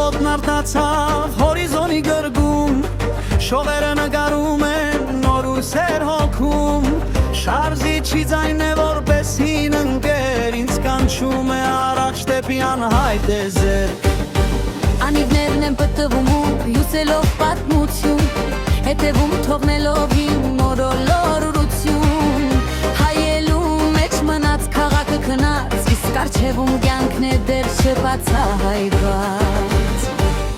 ոտն արտացավ հորիզոնի գրգում, շողերը նկարում են նոր ուսեր հոգում, շարժի չի ձայն է որպես հին ընկեր, ինձ կանչում է առաջ դեպի անհայտ դեզերտ։ Անիվներն են պտվում ու հյուսելով պատմություն, հետևում թողնելով իմ մորոլորություն, հայելու մեջ մնաց քաղաքը քնած, իսկ առջևում կյանքն է դեռ չբացահայտված։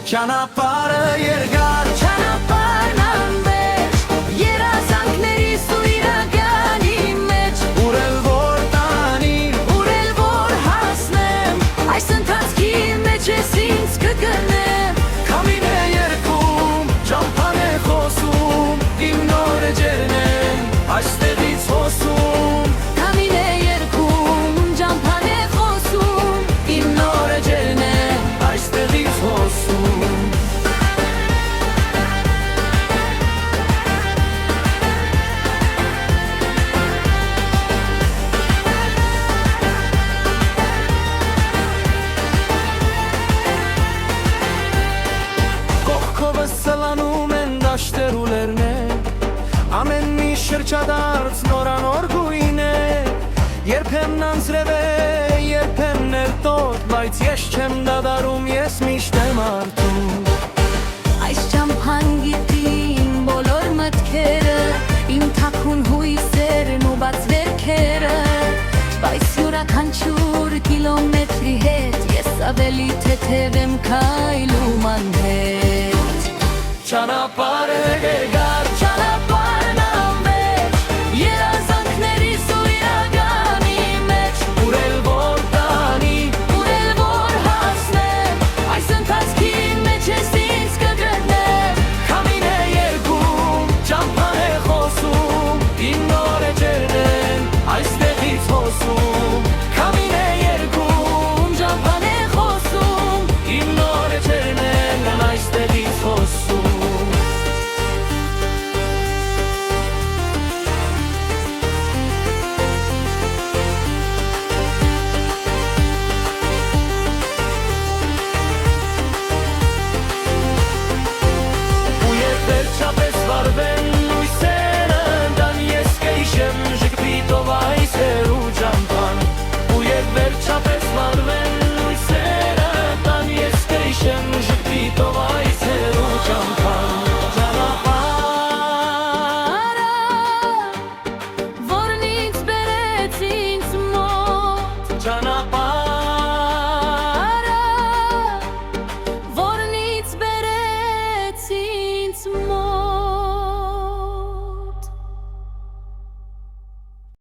Ճանապարհը երկար, Ճանապարհն անվերջ, երազանքներիս ու իրականի մեջ, ուր էլ որ տանի, ուր էլ որ հասնեմ, այս ընթացքի մեջ ես ինձ կգնեմ։ քամին է երգում, ճամփան է խոսում, իմ նոր էջերն են այստեղից հոսում, Քամին է երգում, ճամփան է խոսում, իմ նոր էջերն են այստեղից հոսում։ Կողքովս սլանում են դաշտեր ու լեռներ, ամեն մի շրջադարձ նորանոր գույն է, երբեմն անձրև է, երբեմն էլ տոտ, բայց ես չեմ դադարում, ես միշտ եմ արթուն։ այս ճամփան գիտի իմ բոլոր մտքերը, իմ թաքուն հույսերն ու բաց վերքերը, բայց յուրաքանչյուր կիլոմետրի հետ ես ավելի թեթև եմ քայլում։